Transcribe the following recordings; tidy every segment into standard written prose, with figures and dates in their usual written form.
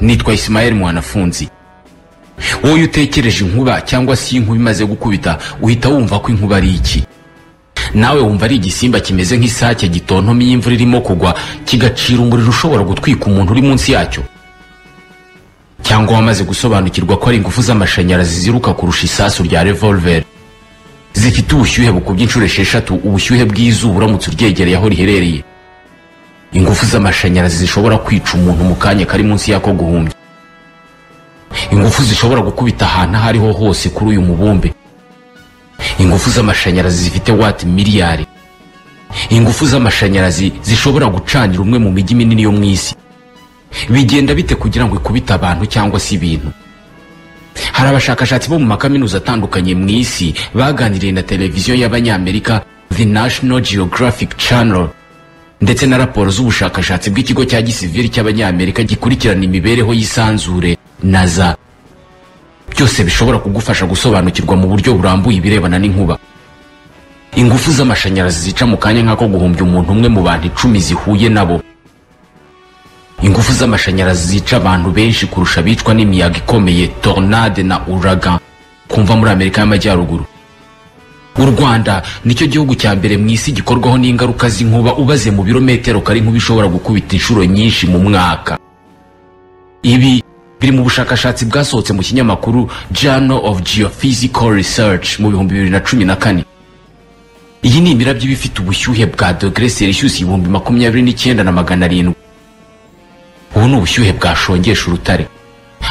nitwa Ismael Mwanafunzi. Wowe utekereje inkuba cyangwa si inkuba imaze gukubita uhita wumva ko inkuba ari iki? Nawe wumva ari igisimba kimeze nk'isake gitontomye imvura irimo kugwa kigacira umuriro ushobora gutwika umuntu uri munsi yacyo? Cyangwa wamaze gusobanukirwa ko ari ingufu z'amashanyarazi ziruka kurusha isasu rya revolver, zifite ubushyuhe bukubye inshuro 6 ubushyuhe bw'izuba uramutse uryegereye aho riherereye? Ingufu z'amashanyarazi zishobora kwica umuntu mu kanya kari munsi yako guhumbya. Ingufu zishobora gukubita ahantu aho ariho hose kuri uyu mubumbe. Ingufu z'amashanyarazi zifite watt miliyari. Ingufu z'amashanyarazi zishobora gucanira umwe mu mijyi minini yo mu isi. Bigenda bite kugira ngo ikubite abantu cyangwa si ibintu? Hari abashakashatsi bo mu makaminuza atandukanye mu isi baganiriye na televiziyo y'Abanyamerika The National Geographic Channel ndetse na raporo z'ubushakashatsi bw'ikigo cya gisivili cy'Abanyamerika gikurikirana imibereho y'isanzure NASA. Byose bishobora kugufasha gusobanukirwa mu buryo burambuye ibirebana n'inkuba. Ingufu z'amashanyarazi zica mu kanya nk'ako guhumbya umuntu umwe mu bantu 10 zihuye nabo. Ingufu z'amashanyarazi zica abantu benshi kurusha bicwa n'imiyaga ikomeye, tornade na uragan kumva muri Amerika y'Amajyaruguru. U Rwanda nicyo gihugu cya mbere mu isi gikorwaho n'ingaruka z'inkuba ubaze mu birometero kari inkuba ishobora gukubita inshuro nyinshi mu mwaka. Ibi biri mu bushakashatsi bwasohotse mu kinyamakuru Journal of Geophysical Research mu 2014. Iyi ni imirabyo bifite ubushyuhe bwa °C 29,700. Ubu ni ubushyuhe bwashongesha urutare.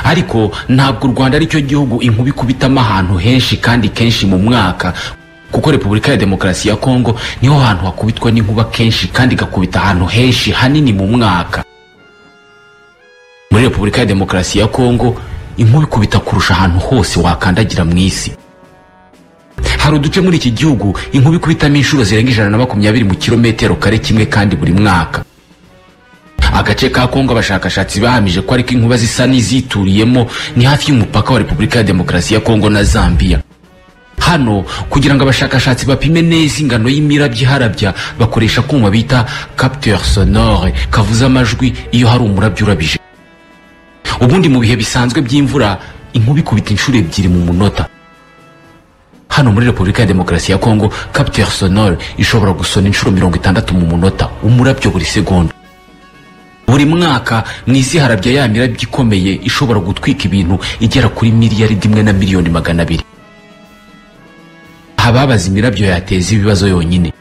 Ariko ntabwo u Rwanda ari cyo gihugu inkuba ikubitamo ahantu henshi kandi kenshi mu mwaka, kuko Repubulika ya Demokarasi ya Kongo niho hantu hakubitwa n'inkuba kenshi kandi gakubita ahantu henshi hanini mu mwaka. Muri Repubulika ya Demokarasi ya Kongo inkuba ikubita kurusha ahantu hose wakandagira mu isi. Hari uduce muri iki gihugu inkuba ikubitamo inshuro zirenga 120 mu kilometero kare kimwe kandi buri mwaka. Agace ka Kongo abashakashatsi bahamije ko ariko inkuba zisa n'izituriyemo ni hafi y'umupaka wa Repubulika ya Demokarasi ya Kongo na Zambia. Hano kugira ngo abashakashatsi bapime neza ingano y'imirabyo iharabya bakoresha kuma bita capteur sonore kavuza amajwi iyo hari umurabyo urabije. Ubundi mu bihe bisanzwe by'imvura inkuba ikubita inshuro 2 mu munota. Hano muri Repubulika ya Demokarasi ya Kongo capteur sonore ishobora gusona inshuro 60 mu munota, umurabyo buri segonda. Buri mwaka mu isi harabya ya mirabyo ikomeye ishobora gutwika ibintu igera kuri miliyaridi 1 na miliyoni 200. Ababaza imirabyo yateza ibibazo yonyine.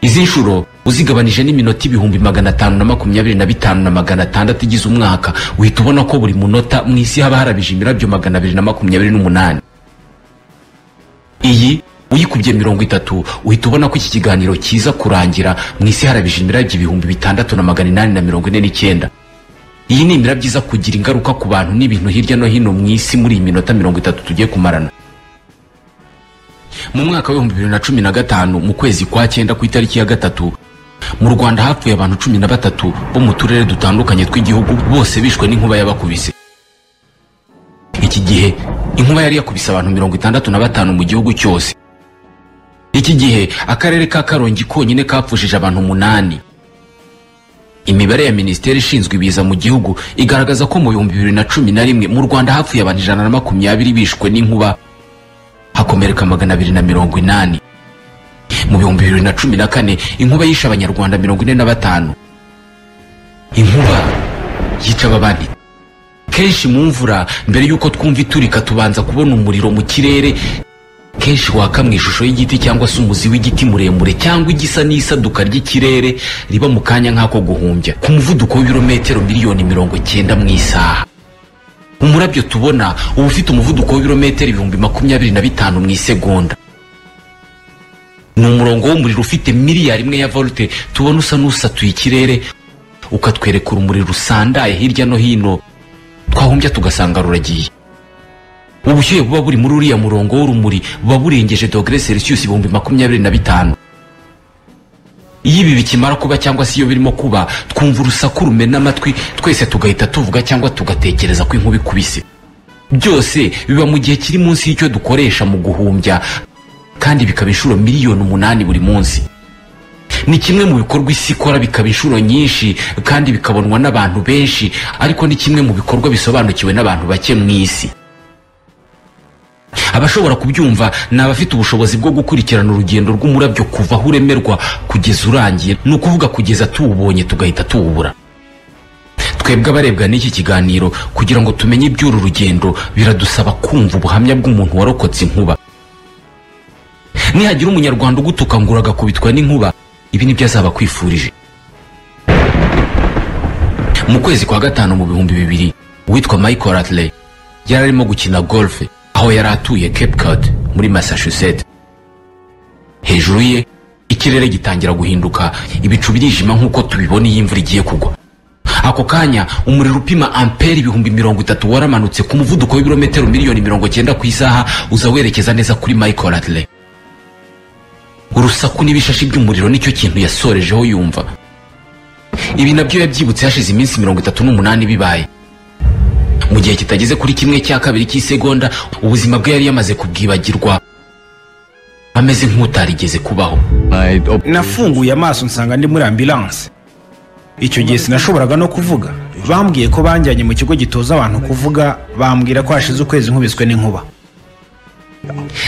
Izi nshuro uzigabanije n'iminota 525,600 igize umwaka, uhita ubona ko buri munota mu isi haba harabije imirabyo 228. Iyi uyikubye 30 uhita ubona ko iki kiganiro kiza kurangira mu isi harabije imirabyo 6,849. Iyi ni imirabyo iza kugira ingaruka ku bantu n'ibintu hirya no hino mu isi muri iyi minota 30 tugiye kumarana. Mu mwaka wa 2015 mu kwezi kwa 9 ku itariki ya 3 mu Rwanda hapfuye abantu 13 bo mu turere dutandukanye tw'igihugu, bose bishwe n'inkuba yabakubise. Iki gihe inkuba yari yakubise abantu 65 mu gihugu cyose. Iki gihe akarere ka Karongi konyine kapfushije abantu 8. Imibare ya Minisiteri ishinzwe ibiza mu gihugu igaragaza ko mu 2011 mu Rwanda hapfuye abantu 120 bishwe n'inkuba, hakomereka 280. Mu 2014 inkuba yishe abanyarwanda 45. Inkuba yica abandi. Kenshi mu mvura mbere yuko twumva iturika tubanza kubona umuriro mu kirere, kenshi waka mu ishusho y'igiti cyangwa se umuzi w'igiti muremure cyangwa igisa n'isaduka ry'ikirere riba mu kanya nk'ako guhumbya ku muvuduko w'ibirometero miliyoni 90 mu isaha. Umurabyo tubona uba ufite umuvuduko w'ibirometero 25,000 mu isegonda. Ni umurongo w'umuriro ufite miliyari 1 ya volte tubona usa n'usatuye ikirere ukatwereka urumuri rusandaye hirya no hino, twahumbya tugasanga ruragiye. Ubushyuhe buba buri muri uriya murongo w'urumuri buba burengeje °C 25,000. Iyo ibi bikimara kuba cyangwa se iyo birimo kuba, twumva urusaku rumena amatwi, twese tugahita tuvuga cyangwa tugatekereza ko inkuba ikubise. Byose biba mu gihe kiri munsi y'icyo dukoresha mu guhumbya, kandi bikaba inshuro miliyoni 8 buri munsi. ni kimwe mu bikorwa isi ikora bikaba inshuro nyinshi kandi bikabonwa n'abantu benshi, ariko ni kimwe mu bikorwa bisobanukiwe n'abantu bake mu isi. Abashobora kubyumva ni abafite ubushobozi bwo gukurikirana urugendo rw'umurabyo kuva aho uremerwa kugeza urangiye, ni ukuvuga kugeza tuwubonye tugahita tuwubura. Twebwe abarebwa n'iki kiganiro kugira ngo tumenye iby'uru rugendo biradusaba kumva ubuhamya bw'umuntu warokotse inkuba. Nihagira umunyarwanda ugutuka ngo uragakubitwa n'inkuba, ibi nibyo azaba kwifurije. Mu kwezi kwa gatanu mu 2000, uwitwa Michael Ratley yari arimo gukina golf aho yari atuye Cape Cod muri Massachusetts. Hejuru ye ikirere gitangira guhinduka, ibicu birijima nk'uko tubibona iyi imvura igiye kugwa. Ako kanya umuriro upima ampere 30,000 waramanutse ku muvuduko w'ibirometero 90,000 ku isaha uza werekeza neza kuri Michael Ratley. Urusaku n'ibishashi by'umuriro nicyo kintu yasorejeho yumva. Ibi nabyo yabyibutse hashize iminsi 38 bibaye. Mu gihe kitageze kuri 1/2 cy'isegonda ubuzima bwe yari yamaze kubwibagirwa, ameze nk'utarigeze kubaho. Nafunguye amaso nsanga ndi muri ambulance. Icyo gihe sinashoboraga no kuvuga. Bambwiye ko banjyanye mu kigo gitoza abantu kuvuga, bambwira ko hashize ukwezi nkubiswe n'inkuba.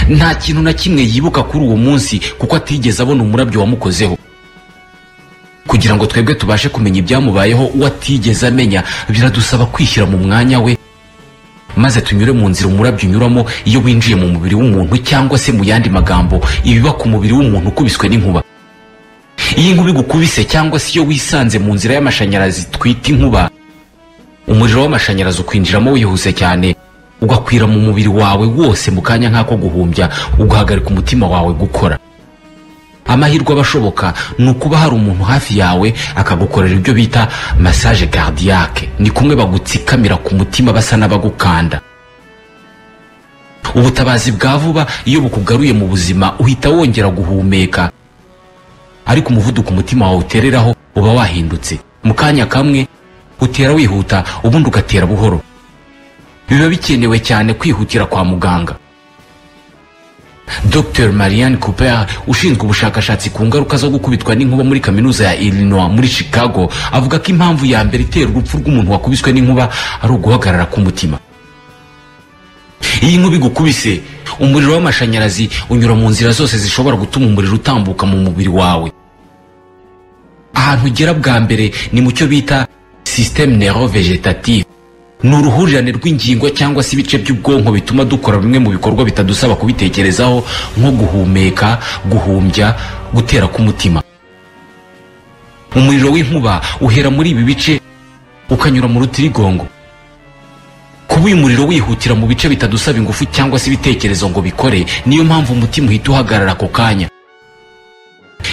Nta kintu na kimwe yibuka kuri uwo munsi kuko atigeze abona umurabyo wamukozeho. Kugira ngo twebwe tubashe kumenya ibyamubayeho uwatigeze amenya, biradusaba kwishyira mu mwanya we maze tunyure mu nzira umurabyo unyuramo iyo winjiye mu mubiri w'umuntu, cyangwa se mu yandi magambo ibiba ku mubiri w'umuntu ukubiswe n'inkuba. Iyi nkuba igukubise cyangwa se iyo wisanze mu nzira y'amashanyarazi twita inkuba, umuriro w'amashanyarazi ukwinjiramo wihuse cyane, ugakwira mu mubiri wawe wose mu kanya nk'ako guhumbya, ugahagarika umutima wawe gukora. Amahirwe abashoboka ni ukuba hari umuntu hafi yawe akagukorera ibyo bita massage cardiaque, ni kumwe bagutsikamira ku mutima basa n'abagukanda. Ubutabazi bwa vuba iyo bukugaruye mu buzima uhita wongera guhumeka, ariko umuvuduko umutima wawe utereraho uba wahindutse. Mu kanya kamwe utera wihuta, ubundi ugatera buhoro. Biba bikenewe cyane kwihutira kwa muganga. Dr. Marianne Cooper ushinzwe ubushakashatsi ku ngaruka zo gukubitwa n'inkuba muri kaminuza ya Illinois muri Chicago avuga ko impamvu ya mbere itera urupfu rw'umuntu wakubiswe n'inkuba ari uguhagarara k'umutima. Iyi nkuba igukubise, umuriro w'amashanyarazi unyura mu nzira zose zishobora gutuma umuriro utambuka mu mubiri wawe. Ahantu ugera bwa mbere ni mu cyo bita système neuro-végétatif. Ni uruhurirane rw'ingingo cyangwa se ibice by'ubwonko bituma dukora bimwe mu bikorwa bitadusaba kubitekerezaho, nko guhumeka, guhumbya, gutera k'umutima. Umuriro w'inkuba uhera muri ibi bice ukanyura mu rutirigongo. Kuba uyu muriro wihutira mu bice bitadusaba ingufu cyangwa se ibitekerezo ngo bikore, niyo mpamvu umutima uhita uhagarara ako kanya.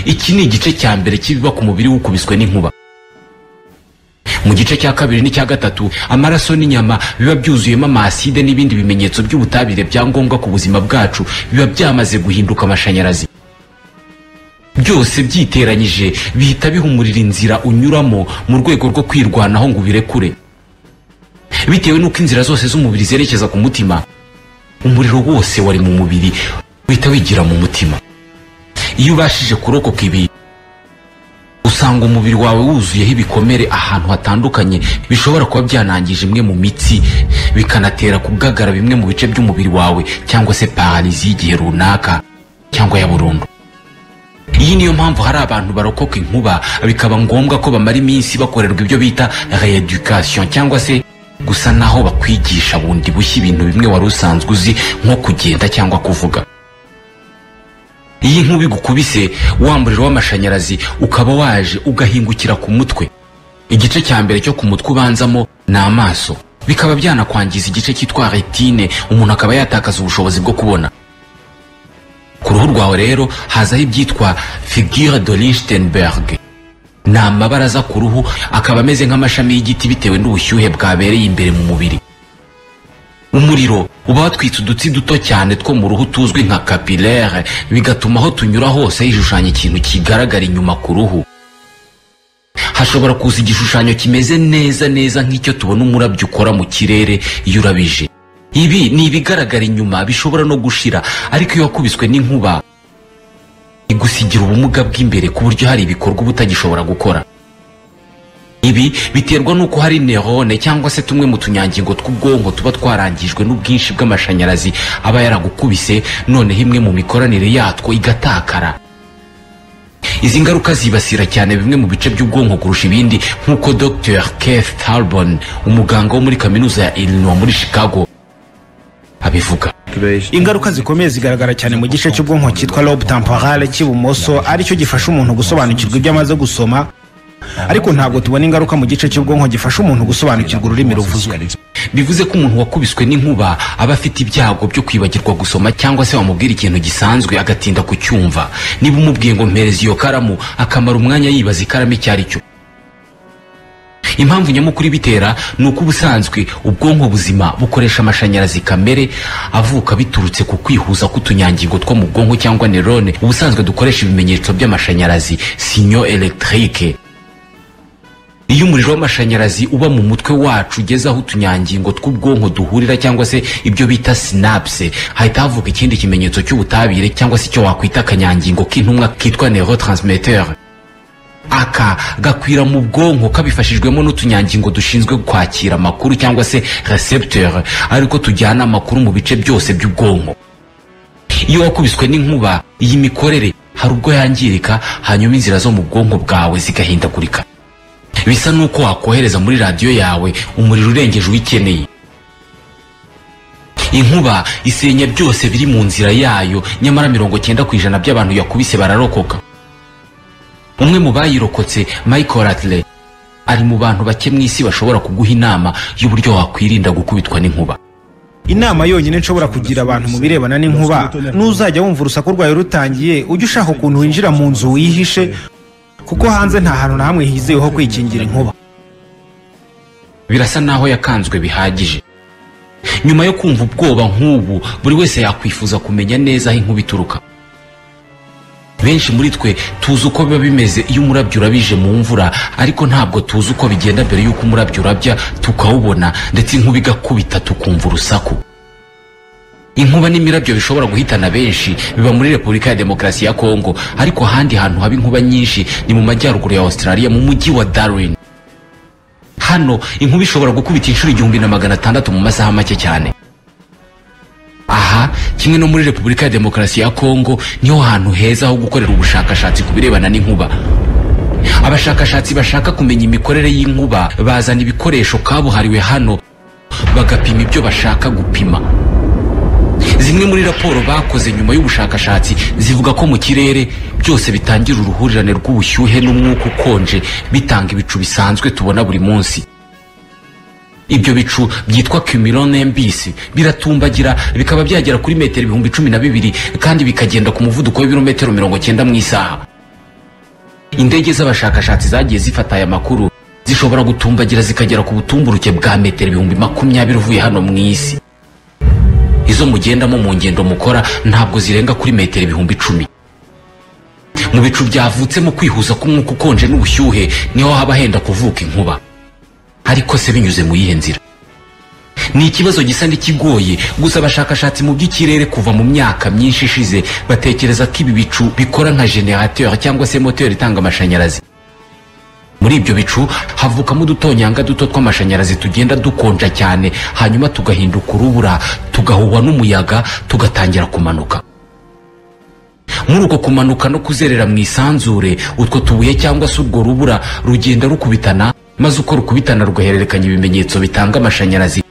Iki ni igice cya mbere kibiba ku mubiri w'ukubiswe n'inkuba. Mu gice cya kabiri n'icya gatatu, amaraso n'inyama biba byuzuyemo amaside n'ibindi bimenyetso by'ubutabire bya ngombwa ku buzima bwacu biba byamaze guhinduka amashanyarazi. Byose byiteranyije bihita bihumurira inzira unyuramo mu rwego rwo kwirwanaho ngo ubirekure. Bitewe n'uko inzira zose z'umubiri zerekeza ku mutima, umuriro wose wari mu mubiri uhita wigira mu mutima. Iyo ubashije kurokoka ibi, usanga umubiri wawe wuzuyeho ibikomere ahantu hatandukanye bishobora kuba byanangije imwe mu mitsi, bikanatera kugagara bimwe mu bice by'umubiri wawe, cyangwa se paralizi y'igihe runaka cyangwa ya burundu. Iyi niyo mpamvu hari abantu barokoka inkuba bikaba ngombwa ko bamara iminsi bakorerwa ibyo bita rééducation, cyangwa se gusa naho bakwigisha bundi bushya ibintu bimwe wari usanzwe uzi nko kugenda cyangwa kuvuga. Iyi nkuba igukubise, wa muriro w'amashanyarazi ukaba waje ugahingukira ku mutwe. Igice cya mbere cyo ku mutwe ubanzamo ni amaso, bikaba byanakwangiza igice cyitwa retine, umuntu akaba yatakaza ubushobozi bwo kubona. Ku ruhu rwawe rero hazaho ibyitwa figure de Lichtenberg. Ni amabaraza ku ruhu, akaba ameze nk'amashami y'igiti bitewe n'ubushyuhe bwabereye imbere mu mubiri. Umuriro uba watwitse udutsi duto cyane two mu ruhu tuzwi nka capillaire, bigatuma aho tunyura hose hishushanya ikintu kigaragara inyuma ku ruhu. Hashobora kuza igishushanyo kimeze neza neza nk'icyo tubona umurabyo ukora mu kirere iyo urabije. Ibi ni ibigaragara inyuma bishobora no gushira, ariko iyo wakubiswe n'inkuba igusigira ubumuga bw'imbere ku buryo hari ibikorwa ubutagishobora gukora. Ibi biterwa nuko hari neurone cyangwa se tumwe mu tunyangingo tw'ubwonko tuba twarangijwe n'ubwinshi bw'amashanyarazi aba yaragukubise, noneho imwe mu mikoranire yatwo igatakara. Izi ngaruka zibasira cyane bimwe mu bice by'ubwonko kurusha ibindi, nk'uko Dr. Keith Talbot, umuganga wo muri kaminuza ya Illinois muri Chicago, abivuga. Ingaruka zikomeye zigaragara cyane mu gice cy'ubwonko cyitwa lobe temporale cy'ibumoso, aricyo gifasha umuntu gusobanukirwa ibyo amaze gusoma, ariko ntabwo tubona ingaruka mu gice cy'ubwonko gifasha umuntu gusobanukirwa ururimi ruvuzwe. Bivuze ko umuntu wakubiswe n'inkuba aba afite ibyago byo kwibagirwa gusoma, cyangwa se wamubwira ikintu gisanzwe agatinda kucyumva. Niba umubwiye ngo mpereza iyo karamu, akamara umwanya yibaza ikaramu icyo ari cyo. Impamvu nyamukuru ibitera ni uko ubusanzwe ubwonko buzima bukoresha amashanyarazi kamere avuka biturutse ku kwihuza k'utunyangingo two mu bwonko cyangwa neurone ubusanzwe dukoresha ibimenyetso by'amashanyarazi, signaux électriques. Iyo umuriro w'amashanyarazi uba mu mutwe wacu ugeze aho utunyangingo tw'ubwonko duhurira cyangwa se ibyo bita synapse, hahita havuka ikindi kimenyetso cy'ubutabire cyangwa se icyo wakwita akanyangingo k'intumwa kitwa neurotransmetteur. Aka gakwira mu bwonko kabifashijwemo n'utunyangingo dushinzwe kwakira amakuru cyangwa se recepteur, ariko tujyana amakuru mu bice byose by'ubwonko. Iyo wakubiswe n'inkuba, iyi mikorere hari ubwo yangirika, hanyuma inzira zo mu bwonko bwawe zigahindagurika. Bisa nuko wakohereza muri radio yawe umuriro urengeje uyikeneye. Inkuba isenya byose biri mu nzira yayo, nyamara 90% by'abantu yakubise bararokoka. Umwe mu bayirokotse, Michael Ratley, ari mu bantu bake mu isi bashobora kuguha inama y'uburyo wakwirinda gukubitwa n'inkuba. Inama yonyine nshobora kugira abantu mu birebana n'inkuba, n'uzajya wumva urusaku rwayo rutangiye, ujye ushaka ukuntu winjira mu nzu wihishe, kuko hanze nta hantu na hamwe hizeyeho kwikingira inkuba. Birasa naho yakanzwe bihagije. Nyuma yo kumva ubwoba nk'ubu, buri wese yakwifuza kumenya neza aho inkuba ituruka. Benshi muri twe tuzi uko biba bimeze iyo umurabyo urabije mu mvura, ariko ntabwo tuzi uko bigenda mbere y'uko umurabyo urabya tukawubona, ndetse inkuba igakubita tukumva urusaku. Inkuba n'imirabyo bishobora guhitana benshi biba muri Repubulika ya Demokarasi ya Kongo, ariko ahandi hantu haba inkuba nyinshi ni mu majyaruguru ya Australia mu mujyi wa Darwin. Hano inkuba ishobora gukubita inshuro 1600 mu masaha make cyane. Aha kimwe no muri Repubulika ya Demokarasi ya Kongo niho hantu heza ho gukorera ubushakashatsi ku birebana n'inkuba. Abashakashatsi bashaka kumenya imikorere y'inkuba bazana ibikoresho kabuhariwe hano bagapima ibyo bashaka gupima. Zimwe muri raporo bakoze nyuma y'ubushakashatsi zivuga ko mu kirere byose bitangira uruhurirane rw'ubushyuhe n'umwuka ukonje bitanga ibicu bisanzwe tubona buri munsi. Ibyo bicu byitwa cumulonimbus biratumbagira bikaba byagera kuri metero 12,000 kandi bikagenda ku muvuduko w'ibirometero 90 mu isaha. Indege z'abashakashatsi zagiye zifata aya makuru zishobora gutumbagira zikagera ku butumburuke bwa metero 20,000 uvuye hano mu isi. Izo mugendamo mu ngendo mukora ntabwo zirenga kuri metero 10,000. Mu bicu byavutse mu kwihuza k'umwuka ukonje n'ubushyuhe niho haba henda kuvuka inkuba. Ariko se binyuze mu yihe nzira? Ni ikibazo gisa n'ikigoye, gusa abashakashatsi mu by'ikirere kuva mu myaka myinshi ishize batekereza ko ibi bicu bikora nka generateur cyangwa se moteur itanga amashanyarazi. Muri ibyo bicu havukamo udutonyanga duto tw'amashanyarazi tugenda dukonja cyane, hanyuma tugahinduka urubura, tugahuhwa n'umuyaga, tugatangira kumanuka. Muri uko kumanuka no kuzerera mu isanzure, utwo tubuye cyangwa se urwo rubura rugenda rukubitana, maze uko rukubitana rugahererekanya ibimenyetso bitanga amashanyarazi.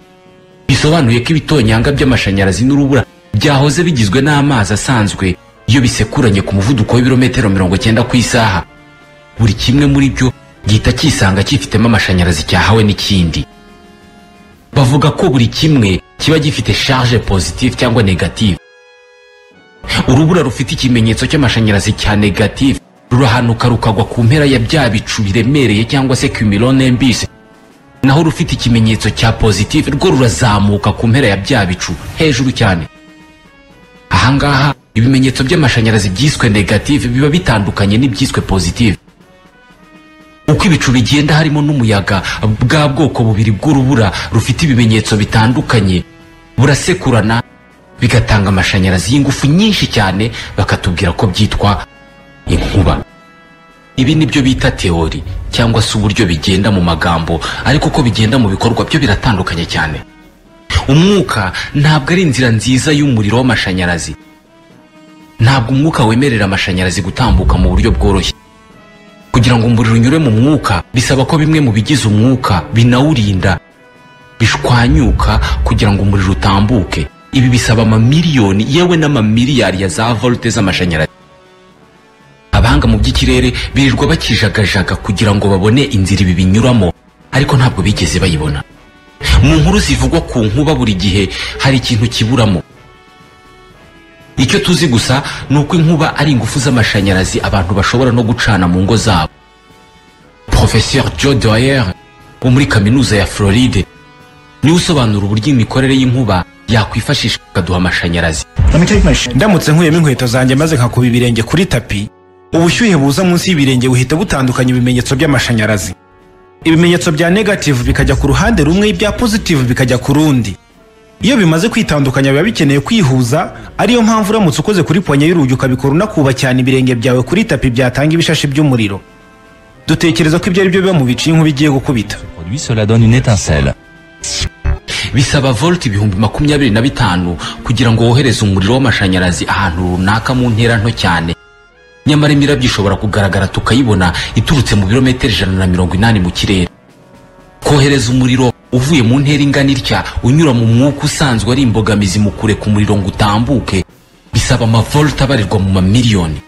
Bisobanuye ko ibitonyanga by'amashanyarazi n'urubura byahoze bigizwe n'amazi asanzwe iyo bisekuranye ku muvuduko w'ibirometero 90 ku isaha. Buri kimwe muri byo gihita kisanga kifitemo amashanyarazi cyahawe n'ikindi. Bavuga ko buri kimwe kiba gifite charge positive cyangwa negative. Urubura rufite ikimenyetso cy'amashanyarazi cya negative rurahanuka rukagwa ku mpera ya bya bicu biremereye cyangwa se cumulonimbus, naho rufite ikimenyetso cya positive rwo rurazamuka ku mpera ya bya bicu hejuru cyane. Ahangaha ibimenyetso by'amashanyarazi byiswe negative biba bitandukanye n'ibyiswe positive. Uko ibicu bigenda harimo n'umuyaga, bwa bwoko bubiri bw'urubura rufite ibimenyetso bitandukanye burasekurana bigatanga amashanyarazi y'ingufu nyinshi cyane, bakatubwira ko byitwa inkuba. Ibi nibyo bita teori cyangwa se uburyo bigenda mu magambo, ariko ko bigenda mu bikorwa byo biratandukanye cyane. Umwuka ntabwo ari inzira nziza y'umuriro w'amashanyarazi. Ntabwo umwuka wemerera amashanyarazi gutambuka mu buryo bworoshye. Kugira ngo umuriro unyure mu mwuka bisaba ko bimwe mu bigize umwuka binawurinda bishwanyuka kugira ngo umuriro utambuke. Ibi bisaba amamiliyoni yewe n'amamiliyari ya za volte z'amashanyarazi. Abahanga mu by'ikirere birirwa bakijagajaga kugira ngo babone inzira ibi binyuramo, ariko ntabwo bigeze bayibona. Mu nkuru zivugwa ku nkuba buri gihe hari ikintu kiburamo. Icyo tuzi gusa ni uko inkuba ari ingufu z'amashanyarazi abantu bashobora no gucana mu ngo zabo. Professeur Joe Dwyer wo muri kaminuza ya Floride niwe usobanura uburyo imikorere y'inkuba yakwifashisha ikaduha amashanyarazi. Ndamutse nkuyemo inkweto zanjye maze nkakuba ibirenge kuri tapi, ubushyuhe buza munsi y'ibirenge buhita butandukanya ibimenyetso by'amashanyarazi. Ibimenyetso bya negative bikajya ku ruhande rumwe, ibya positive bikajya ku rundi. Iyo bimaze kwitandukanya biba bikeneye kwihuza, ariyo mpamvu uramutse ukoze kuri ponye y'urugi ukabikora unakuba cyane ibirenge byawe kuri tapi byatanga ibishashi by'umuriro. Dutekereza ko ibyo ari byo biba mu bice inkuba igiye gukubita. Cela donne une étincelle. Bisaba volt 25,000 kugira ngo wohereze umuriro w'amashanyarazi ahantu runaka mu ntera nto cyane. Nyamara imirabyo ishobora kugaragara tukayibona iturutse mu birometero 180 mu kirere. Kohereza umuriro uvuye mu ntera ingana itya unyura mu mwuka usanzwe ari imbogamizi mu kure ku muriro ngo utambuke bisaba amavolt abarirwa mu mamiliyoni.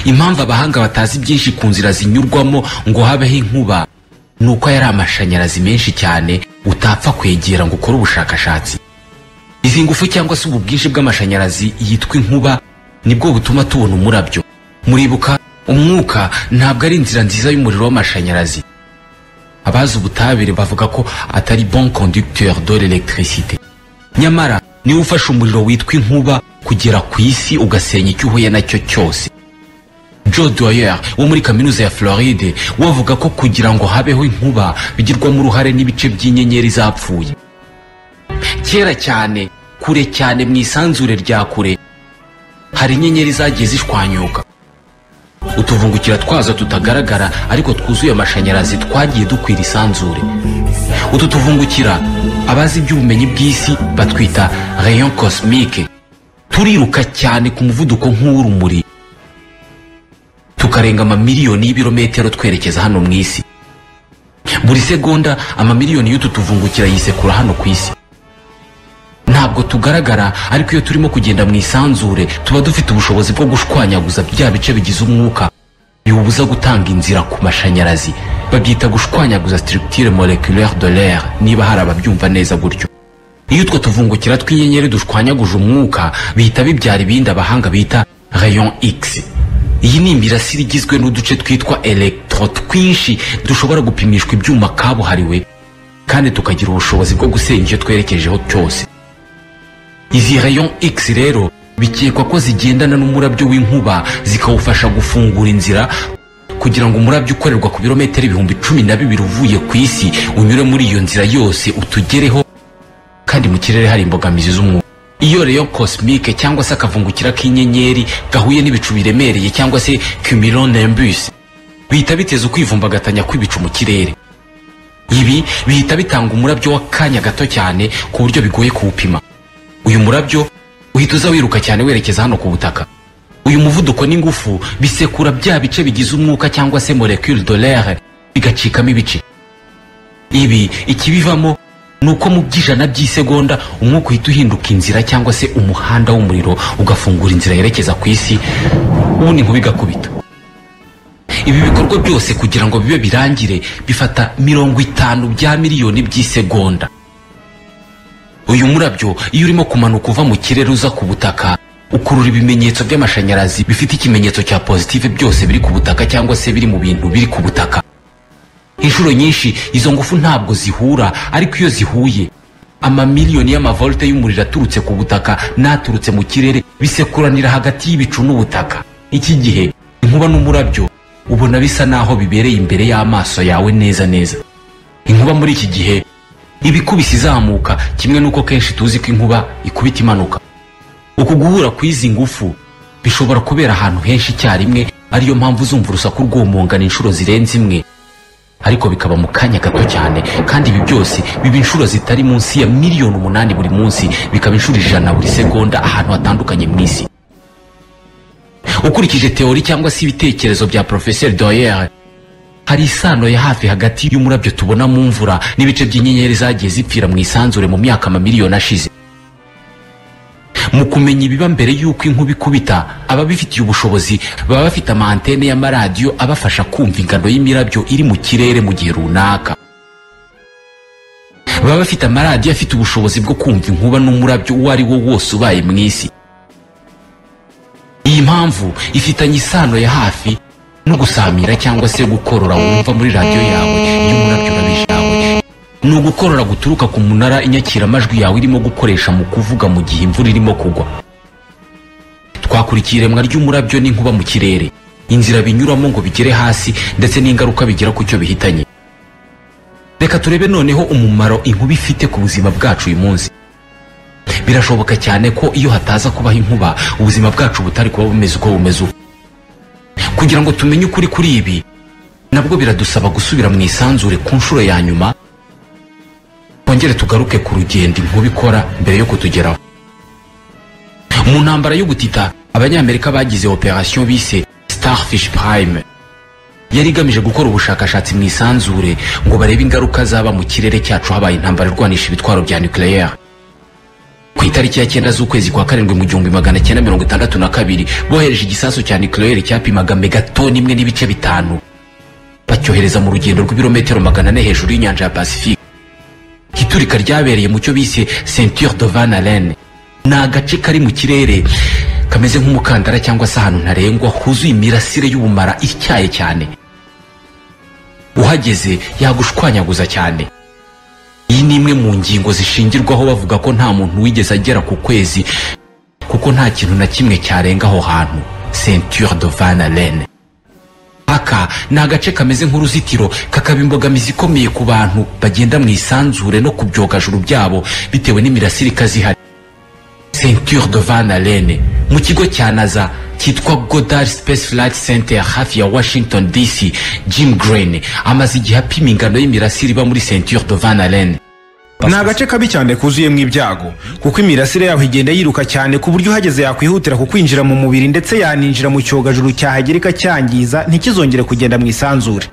Impamvu abahanga batazi byinshi ku nzira zinyurwamo ngo habeho inkuba nuko yari amashanyarazi menshi cyane utapfa kwegera ngo ukore ubushakashatsi. Izi ngufu cyangwa se ubu bwinshi bw'amashanyarazi yitwa inkuba nibwo butuma tubona umurabyo. Muribuka umwuka ntabwo ari inzira nziza y'umuriro w'amashanyarazi. Abazi ubutabire bavuga ko atari bon conducteur de l'électricité. Nyamara niwe ufasha umuriro witwa inkuba kugera ku isi ugasenya icyo uhuye nacyo cyose. Joe Dwyer wo muri kaminuza ya Floride wavuga ko kugira ngo habeho inkuba bigirwamo uruhare n'ibice by'inyenyeri zapfuye. Kera cyane, kure cyane mu isanzure rya kure, hari inyenyeri zagiye zishwanyuka. Utuvungukira twazo tutagaragara ariko twuzuye amashanyarazi twagiye dukwira isanzure. Utu tuvungukira abazi iby'ubumenyi bw'isi batwita rayon cosmique. Turiruka cyane ku muvuduko nk'urumuri, tukarenga amamiliyoni y'ibirometero twerekeza hano mu isi. Buri segonda amamiliyoni y'utu tuvungukira yisekura hano ku isi. Ntabwo tugaragara, ariko iyo turimo kugenda mu isanzure tuba dufite ubushobozi bwo gushwanyaguza bya bice bigize umwuka biwubuza gutanga inzira ku mashanyarazi. Babyita gushwanyaguza structure moléculaire de l'air, niba hari ababyumva neza gutyo. Iyo utwo tuvungukira tw'inyenyeri dushwanyaguje umwuka bihita bibyara ibindi abahanga bita rayon X. Iyi ni imirasire igizwe n'uduce twitwa electro twinshi dushobora gupimishwa ibyuma kabuhariwe kandi tukagira ubushobozi bwo gusenya icyo twerekejeho cyose. Izi rayon X rero bikekwa ko zigendana n'umurabyo w'inkuba zikawufasha gufungura inzira kugira ngo umurabyo ukorerwa ku birometero 12,000 uvuye ku isi unyure muri iyo nzira yose utugereho, kandi mu kirere hari imbogamizi z'umwuka. Iyo rayon cosmique cyangwa se akavungukira k'inyenyeri gahuye n'ibicu biremereye cyangwa se cumulonimbus bihita biteza ukwivumbagatanya kw'ibicu mu kirere. Ibi bihita bitanga umurabyo w'akanya gato cyane ku buryo bigoye kuwupima. Uyu murabyo uhita uza wiruka cyane werekeza hano ku butaka. Uyu muvuduko n'ingufu bisekura bya bice bigize umwuka cyangwa se molécule de l'air bigacikamo ibice. Ibi ikibivamo nuko mu by'ijana by'isegonda umwuka uhita uhinduka inzira cyangwa se umuhanda w'umuriro ugafungura inzira yerekeza ku isi, ubundi inkuba igakubita. Ibi bikorwa byose kugira ngo bibe birangire bifata 50 miliyoni by'isegonda. Uyu murabyo iyo urimo kumanuka uva mu kirere uza ku butaka ukurura ibimenyetso by'amashanyarazi bifite ikimenyetso cya positive byose biri ku butaka cyangwa se biri mu bintu biri ku butaka. Inshuro nyinshi izo ngufu ntabwo zihura, ariko iyo zihuye amamiliyoni y'amavolte y'umuriro aturutse ku butaka naturutse mu kirere bisekuranira hagati y'ibicu n'ubutaka. Iki gihe inkuba n'umurabyo ubona bisa naho bibereye imbere y'amaso yawe neza neza. Inkuba muri iki gihe ibikubise izamuka kimwe nuko kenshi tuzi ko inkuba ikubita imanuka. Uku guhura kw'izi ngufu bishobora kubera ahantu henshi icyarimwe, ariyo mpamvu uzumva urusaku rwomongana inshuro zirenze imwe, ariko bikaba mu kanya gato cyane, kandi ibi byose biba inshuro zitari munsi ya 8 miliyoni buri munsi, bikaba inshuro 100 buri segonda ahantu hatandukanye mu isi. Ukurikije teori cyangwa se ibitekerezo bya Professeur Doyer, hari isano ya hafi hagati y'umurabyo tubona mu mvura n'ibice by'inyenyeri zagiye zipfira mu isanzure mu myaka amamiliyoni ashize. Mu kumenya ibiba mbere y'uko inkuba ikubita, ababifitiye ubushobozi baba bafite amantene y'amaradiyo abafasha kumva ingano y'imirabyo iri mu kirere mu gihe runaka. Baba bafite amaradiyo afite ubushobozi bwo kumva inkuba n'umurabyo uwo ari wo wose ubaye mu isi. Iyi mpamvu ifitanye isano ya hafi no gusamira cyangwa se gukorora wumva muri radiyo yawe iyo umurabyo urabije yawe. Ni ugukorora guturuka ku munara inyakiramajwi yawe irimo gukoresha mu kuvuga mu gihe imvura irimo kugwa. Twakurikiye iremwa ry'umurabyo n'inkuba mu kirere, inzira binyuramo ngo bigere hasi, ndetse n'ingaruka bigira ku cyo bihitanye. Reka turebe noneho umumaro inkuba ifite ku buzima bwacu uyu munsi. Birashoboka cyane ko iyo hataza kubaho inkuba, ubuzima bwacu butari kuba bumeze uko bumeze ubu. Kugira ngo tumenye ukuri kuri ibi, nabwo biradusaba gusubira mu isanzure ku nshuro ya nyuma, twongere tugaruke ku rugendo inkuba ikora mbere yo kutugeraho. Mu ntambara yo gutita, abanyamerika bagize operation bise Starfish Prime, yari igamije gukora ubushakashatsi mu isanzure ngo barebe ingaruka zaba mu kirere cyacu habaye intambara irwanisha ibitwaro bya nucleaire. Ku itariki ya 9 z'ukwezi kwa 7 mu 1962, bohereje igisasu cya nucleaire cyapimaga megatoni 1.5, bacyohereza mu rugendo rw'ibirometero 400 hejuru y'inyanja ya Pacifique. Iturika ryabereye mu cyo bise Ceinture de Van Allen, ni agace kari mu kirere kameze nk'umukandara cyangwa se ahantu ntarengwa huzuye imirasire y'ubumara ityaye cyane. Uhageze yagushwanyaguza cyane. Iyi ni imwe mu ngingo zishingirwaho bavuga ko nta muntu wigeze agera ku kwezi kuko nta kintu na kimwe cyarenga aho hantu. Ceinture de Van Allen. Aka ni agace kameze nk'uruzitiro, kakaba imbogamizi ikomeye ku bantu bagenda mu isanzure no ku byogajuru byabo bitewe n'imirasire ikazihari. Ceinture de Van Allen mu kigo cya NASA cyitwa Goddard Space Flight Center hafi ya Washington DC, Jim Green amaze igihe apima ingano y'imirasire iba muri Ceinture de Van Allen. Ni agace kabi cyane kuzuyemo ibyago, kuko imirasire yaho igenda yiruka cyane ku buryo uhageze yakwihutira kukwinjira mu mubiri, ndetse yaninjira mu cyogajuru cyahagera cyangiza ntikizongere kugenda mu isanzure.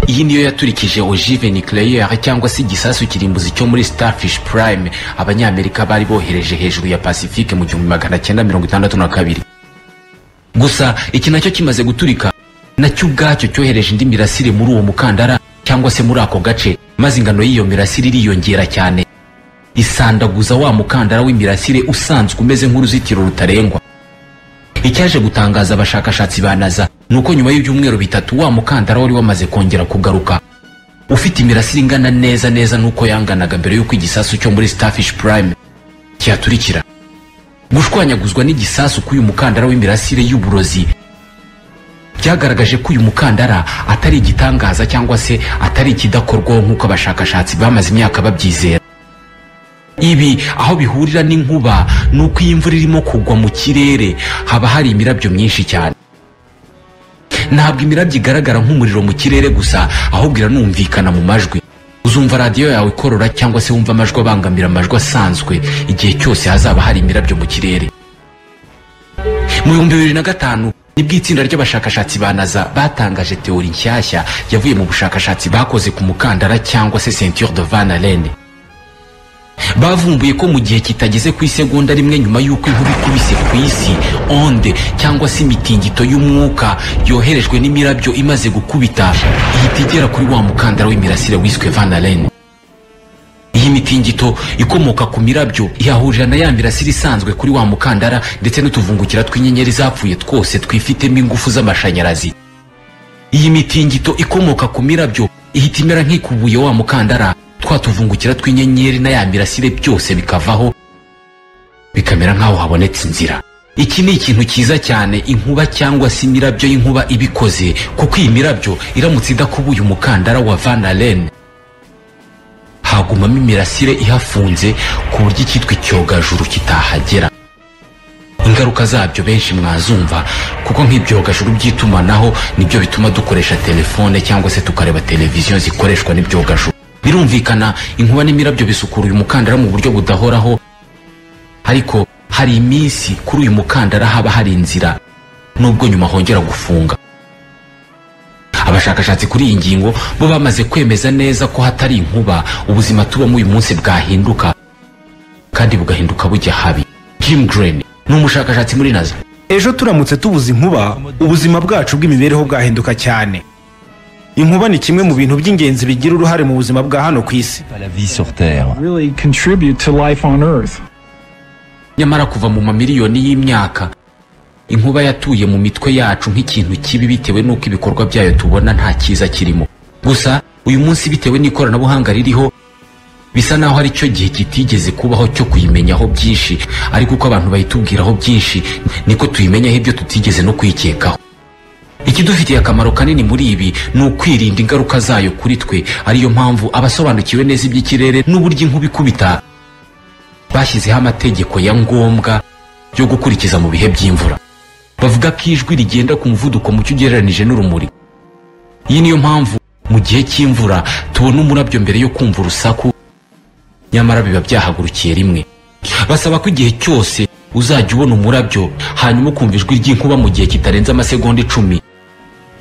Iyi niyo yaturikije ogive nucléaire cyangwa se igisasu kirimbuzi cyo muri Starfish Prime abanyamerika bari bohereje hejuru ya Pacifique mu 1962. Gusa iki nacyo kimaze guturika, nacyo ubwacyo cyohereje indi mirasire muri uwo mukandara cyangwa se muri ako gace, maze ingano y'iyo mirasire iriyongera cyane, isandaguza wa mukandara w'imirasire usanzwe umeze nk'uruzitiro rutarengwa. Icyaje gutangaza abashakashatsi ba NASA nuko nyuma y'ibyumweru 3 wa mukandara wari wamaze kongera kugaruka, ufite imirasire ingana neza nuko yanganaga mbere y'uko igisasu cyo muri Starfish Prime cyaturikira. Gushwanyaguzwa n'igisasu k'uyu mukandara w'imirasire y'uburozi byagaragaje ko uyu mukandara atari igitangaza cyangwa se atari ikidakorwaho nk'uko abashakashatsi bamaze imyaka babyizera. Ibi aho bihurira n'inkuba nuko iyi imvura irimo kugwa mu kirere haba hari imirabyo myinshi cyane. Ntabwo imirabyo igaragara nk'umuriro mu kirere gusa, ahubwo iranumvikana mu majwi. Uzumva radiyo yawe ikorora cyangwa se wumva amajwi abangamira amajwi asanzwe igihe cyose hazaba hari imirabyo mu kirere. Mu 2005 nibwo itsinda ry'abashakashatsi ba NASA batangaje teori nshyashya yavuye mu bushakashatsi bakoze ku mukandara cyangwa se Ceinture de Van Allen. Bavumbuye ko mu gihe kitageze ku isegonda rimwe nyuma y'uko inkuba ikubise ku isi, onde cyangwa se imitingito y'umwuka yoherejwe n'imirabyo imaze gukubita ihita igera kuri wa mukandara w'imirasire wiswe Van Allen. Iyi mitingito ikomoka ku mirabyo ihahurira na ya mirasire isanzwe kuri wa mukandara ndetse n'utuvungukira tw'inyenyeri zapfuye twose twifitemo ingufu z'amashanyarazi. Iyi mitingito ikomoka ku mirabyo ihita imera nk'ikubuye wa mukandara, twatuvungukira tw'inyenyeri na ya mirasire byose bikavaho bikamera nk'aho habonetse inzira. Iki ni ikintu cyiza cyane inkuba cyangwa se imirabyo y'inkuba ibikoze, kuko iyi mirabyo iramutse idakubuye umukandara wa Van Allen hagumamo imirasire ihafunze ku buryo icyitwa icyogajuru kitahagera. ingaruka zabyo benshi mwazumva, kuko nk'ibyogajuru by'itumanaho nibyo bituma dukoresha telefone cyangwa se tukareba televiziyo zikoreshwa n'ibyogajuru. Birumvikana inkuba n'imirabyo bisukura uyu mukandara mu buryo budahoraho, ariko hari iminsi kuri uyu mukandara haba hari inzira nubwo nyuma hongera gufunga. Abashakashatsi kuri iyi ngingo bo bamaze kwemeza neza ko hatari inkuba ubuzima tubamo uyu munsi bwahinduka, kandi bugahinduka bujya habi. Jim Green ni umushakashatsi muri NASA. Ejo turamutse tubuze inkuba, ubuzima bwacu bw'imibereho bwahinduka cyane. Inkuba ni kimwe mu bintu by'ingenzi bigira uruhare mu buzima bwa hano ku isi. La vie sur Terre. Really contribute to life on Earth. Nyamara kuva mu mamiliyoni y'imyaka, inkuba yatuye mu mitwe yacu nk'ikintu kibi bitewe n'uko ibikorwa byayo tubona nta cyiza kirimo. Gusa uyu munsi bitewe n'ikoranabuhanga ririho, bisa naho ari cyo gihe kitigeze kubaho cyo kuyimenyaho byinshi, ariko uko abantu bayitubwiraho byinshi niko tuyimenyaho ibyo tutigeze no kwikekaho. Ikidufitiye akamaro kanini muri ibi ni ukwirinda ingaruka zayo kuri twe. Ariyo mpamvu abasobanukiwe neza iby'ikirere n'uburyo inkuba ikubita bashyizeho amategeko ya ngombwa yo gukurikiza mu bihe by'imvura. Bavuga ko ijwi rigenda ku muvuduko mucyo ugereranije n'urumuri. Iyi niyo mpamvu mu gihe cy'imvura tubona umurabyo mbere yo kumva urusaku, nyamara biba byahagurukiye rimwe. Basaba ko igihe cyose uzajya ubona umurabyo hanyuma ukumva ijwi ry'inkuba mu gihe kitarenze amasegonda 10,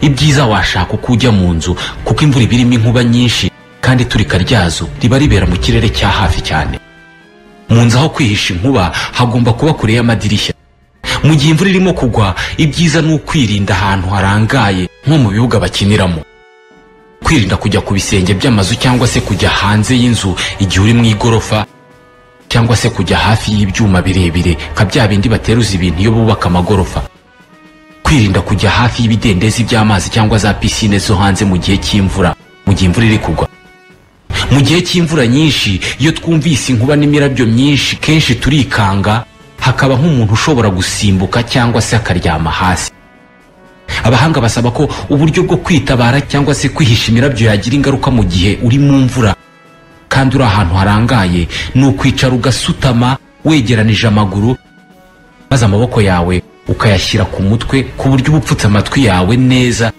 ibyiza washaka uko ujya mu nzu, kuko imvura iba irimo inkuba nyinshi kandi iturika ryazo riba ribera mu kirere cya hafi cyane. Mu nzu aho kwihisha inkuba hagomba kuba kure y'amadirishya. Mu gihe imvura irimo kugwa, ibyiza ni ukwirinda ahantu harangaye nko mu bibuga bakiniramo. Kwirinda kujya ku bisenge by'amazu cyangwa se kujya hanze y'inzu igihe uri mu igorofa, cyangwa se kujya hafi y'ibyuma birebire nka bya bindi bateruza ibintu iyo bubaka amagorofa. Kwirinda kujya hafi y'ibidendezi by'amazi cyangwa za pisine zo hanze mu gihe cy'imvura, mu gihe imvura iri kugwa. Mu gihe cy'imvura nyinshi, iyo twumvise inkuba n'imirabyo myinshi, kenshi turikanga, hakaba nk'umuntu ushobora gusimbuka cyangwa se akaryama hasi. Abahanga basaba ko uburyo bwo kwitabara cyangwa se kwihisha imirabyo yagira ingaruka mu gihe uri mu mvura kandi uri ahantu harangaye, ni ukwicara ugasutama wegeranije amaguru, maze amaboko yawe ukayashyira ku mutwe ku buryo uba upfutse amatwi yawe neza,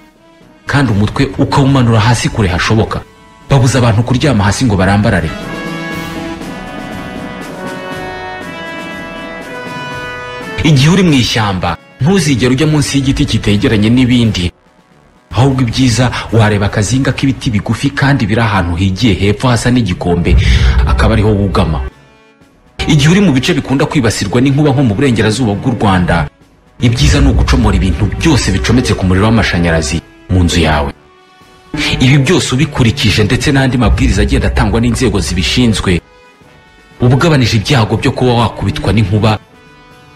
kandi umutwe ukawumanura hasi kure hashoboka. Babuza abantu kuryama hasi ngo barambarare. Igihe uri mu ishyamba, ntuzigere ujya munsi y'igiti kitegeranye n'ibindi, ahubwo ibyiza wareba akazinga k'ibiti bigufi kandi biri ahantu higiye hepfo hasa n'igikombe, akaba ariho wugama. Igihe uri mu bice bikunda kwibasirwa n'inkuba nko mu burengerazuba bw'u Rwanda, ibyiza ni ugucomora ibintu byose bicometse ku muriro w'amashanyarazi mu nzu yawe. Ibi byose ubikurikije ndetse n'andi mabwiriza agenda atangwa n'inzego zibishinzwe, uba ugabanije ibyago byo kuba wakubitwa n'inkuba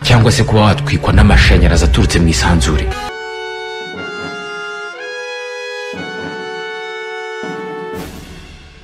cyangwa se kuba watwikwa n'amashanyarazi aturutse mu isanzure.